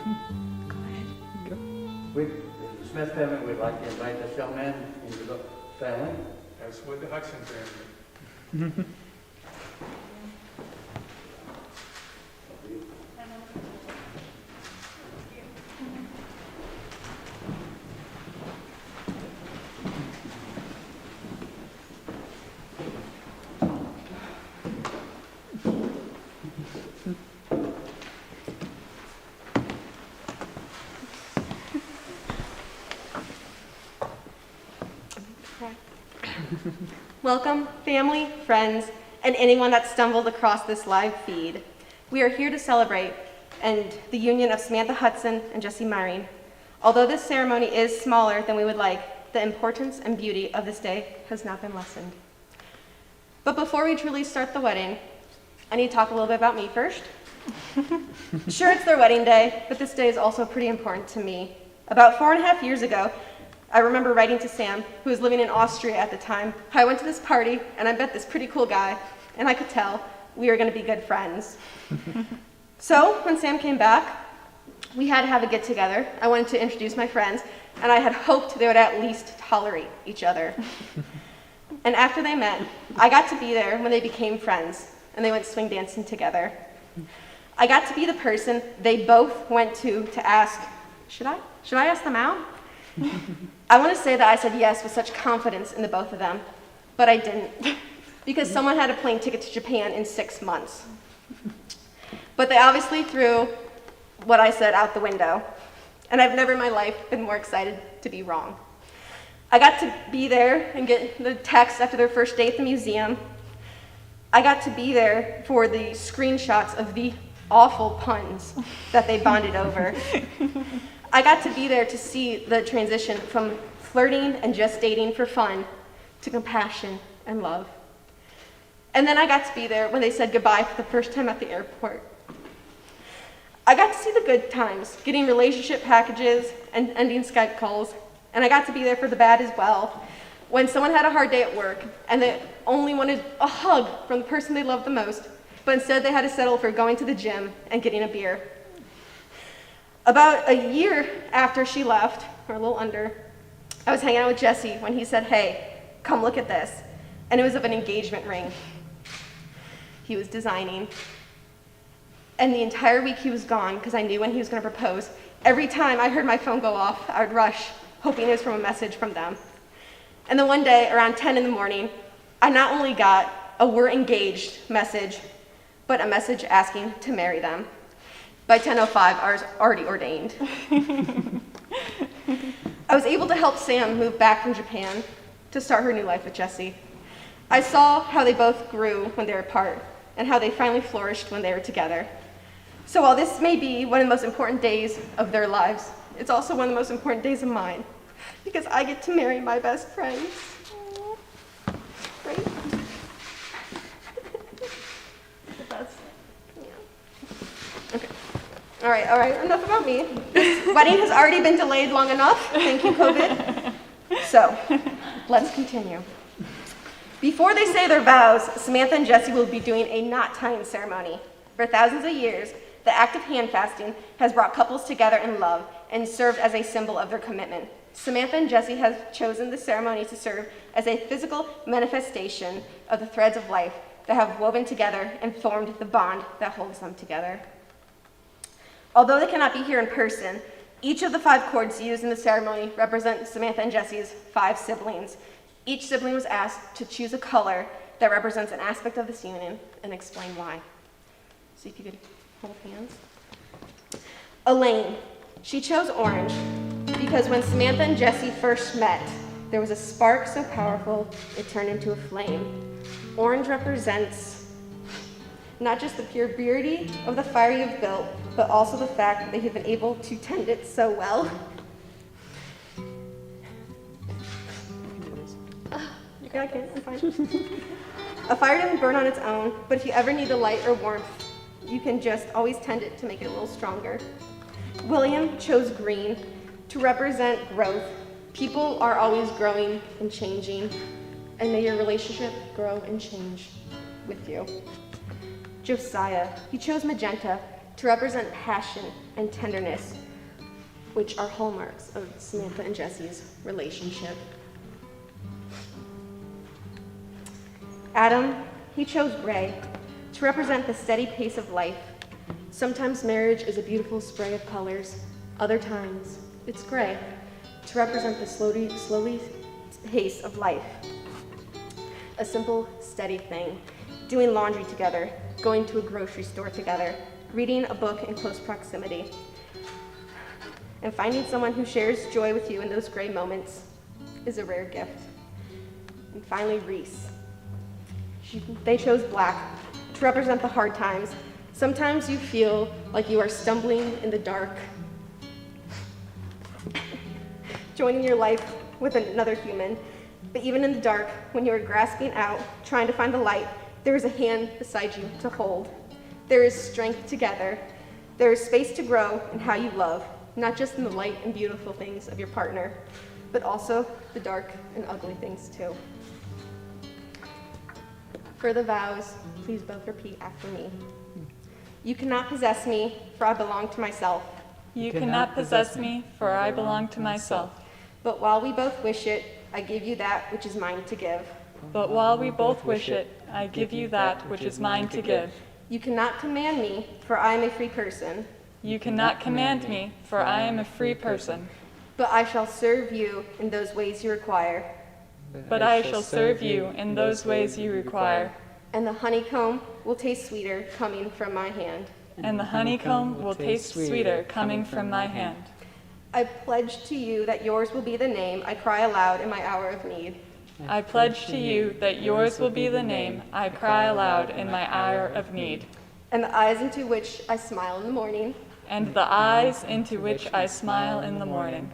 The Smith family would like to invite this young man into the family. As would the Hudson family. Welcome, family, friends, and anyone that stumbled across this live feed. We are here to celebrate the union of Samantha Hudson and Jesse Myring. Although this ceremony is smaller than we would like, the importance and beauty of this day has not been lessened. But before we truly start the wedding, I need to talk a little bit about me first. Sure, it's their wedding day, but this day is also pretty important to me. About 4.5 years ago, I remember writing to Sam, who was living in Austria at the time, how I went to this party and I met this pretty cool guy, and I could tell we were going to be good friends. So when Sam came back, we had to have a get together. I wanted to introduce my friends, and I had hoped they would at least tolerate each other. And after they met, I got to be there when they became friends, and they went swing dancing together. I got to be the person they both went to ask, should I ask them out? I want to say that I said yes with such confidence in the both of them, but I didn't, because someone had a plane ticket to Japan in 6 months. But they obviously threw what I said out the window, and I've never in my life been more excited to be wrong. I got to be there and get the text after their first day at the museum. I got to be there for the screenshots of the awful puns that they bonded over. I got to be there to see the transition from flirting and just dating for fun to compassion and love. And then I got to be there when they said goodbye for the first time at the airport. I got to see the good times, getting relationship packages and ending Skype calls, and I got to be there for the bad as well, when someone had a hard day at work and they only wanted a hug from the person they loved the most, but instead they had to settle for going to the gym and getting a beer. About a year after she left, or a little under, I was hanging out with Jesse when he said, "Hey, come look at this." And it was of an engagement ring he was designing. And the entire week he was gone, because I knew when he was going to propose. Every time I heard my phone go off, I would rush, hoping it was from a message from them. And then one day, around 10 in the morning, I not only got a "we're engaged" message, but a message asking to marry them. By 10:05, I was already ordained. I was able to help Sam move back from Japan to start her new life with Jesse. I saw how they both grew when they were apart, and how they finally flourished when they were together. So while this may be one of the most important days of their lives, it's also one of the most important days of mine, because I get to marry my best friend. Right? That's, yeah. Okay. All right, enough about me. This wedding has already been delayed long enough. Thank you, COVID. So, let's continue. Before they say their vows, Samantha and Jesse will be doing a knot tying ceremony. For thousands of years, the act of hand fasting has brought couples together in love and served as a symbol of their commitment. Samantha and Jesse have chosen the ceremony to serve as a physical manifestation of the threads of life that have woven together and formed the bond that holds them together. Although they cannot be here in person, each of the 5 cords used in the ceremony represent Samantha and Jesse's 5 siblings. Each sibling was asked to choose a color that represents an aspect of this union and explain why. See if you could hold hands. Elaine, she chose orange because when Samantha and Jesse first met, there was a spark so powerful it turned into a flame. Orange represents not just the pure purity of the fire you've built, but also the fact that they have been able to tend it so well. Okay, I can't, I'm fine. A fire doesn't burn on its own, but if you ever need the light or warmth, you can just always tend it to make it a little stronger. William chose green to represent growth. People are always growing and changing, and may your relationship grow and change with you. Josiah, he chose magenta to represent passion and tenderness, which are hallmarks of Samantha and Jesse's relationship. Adam, he chose gray to represent the steady pace of life. Sometimes marriage is a beautiful spray of colors. Other times, it's gray to represent the slowly pace of life. A simple, steady thing. Doing laundry together, going to a grocery store together, reading a book in close proximity, and finding someone who shares joy with you in those gray moments is a rare gift. And finally, Reese. They chose black to represent the hard times. Sometimes you feel like you are stumbling in the dark, joining your life with another human. But even in the dark, when you are grasping out, trying to find the light, there is a hand beside you to hold. There is strength together. There is space to grow in how you love, not just in the light and beautiful things of your partner, but also the dark and ugly things too. For the vows, please both repeat after me. You cannot possess me, for I belong to myself. You cannot possess me, for I belong to myself. But while we both wish it, I give you that which is mine to give. But while we both wish it, I give you that which is mine to give. You cannot command me, for I am a free person. You cannot command me, for I am a free person. But I shall serve you in those ways you require. But I shall serve you in those ways you require. And the honeycomb will taste sweeter coming from my hand. And the honeycomb will taste sweeter coming from my hand. I pledge to you that yours will be the name I cry aloud in my hour of need. I pledge to you that yours will be the name I cry aloud in my hour of need. And the eyes into which I smile in the morning. And the eyes into which I smile in the morning.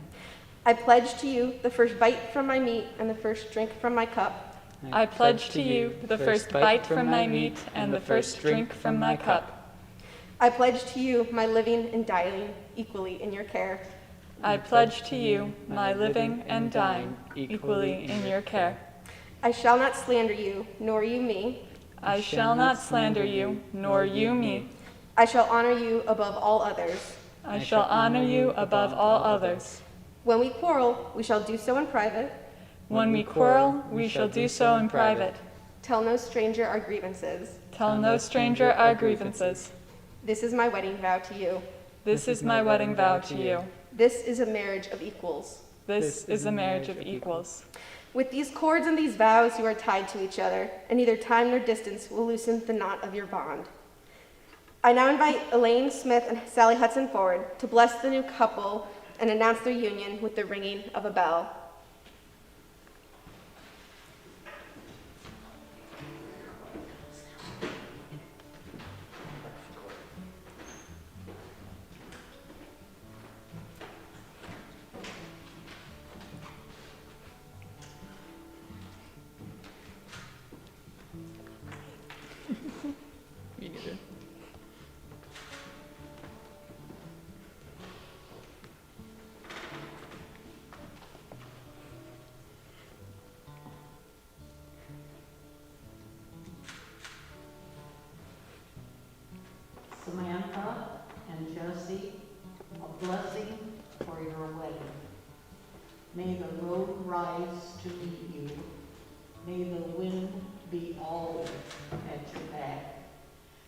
I pledge to you the first bite from my meat and the first drink from my cup. I pledge to you the first bite from my meat and the first drink from my cup. I pledge to you my living and dying equally in your care. I pledge to you my living and dying equally in your care. I shall not slander you, nor you me. I shall not slander you, nor you me. I shall honor you above all others. I shall honor you above all others. When we quarrel, we shall do so in private. When we quarrel, we shall do so in private. Tell no stranger our grievances. Tell no stranger our grievances. This is my wedding vow to you. This is my wedding vow to you. This is a marriage of equals. This is a marriage of equals. With these cords and these vows, you are tied to each other, and neither time nor distance will loosen the knot of your bond. I now invite Elaine Smith and Sally Hudson forward to bless the new couple and announce their union with the ringing of a bell. Me neither. Samantha and Jesse, a blessing for your wedding. May the road rise to meet you. May the wind be always at your back.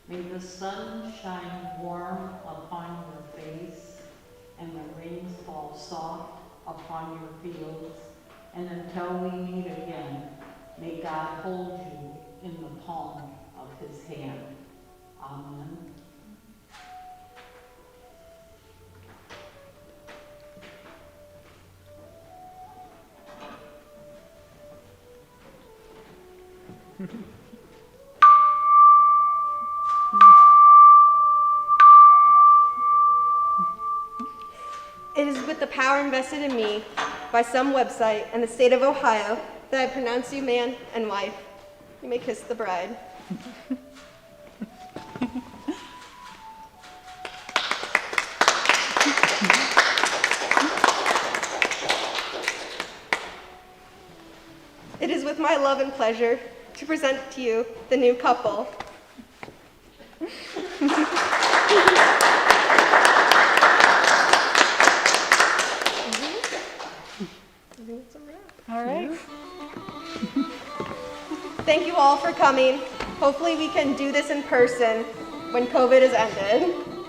May the sun shine warm upon your face, and the rains fall soft upon your fields. And until we meet again, may God hold you in the palm of his hand. Amen. It is with the power invested in me by some website in the state of Ohio that I pronounce you man and wife. You may kiss the bride. It is with my love and pleasure to present to you the new couple. All right. Thank you all for coming. Hopefully we can do this in person when COVID is ended.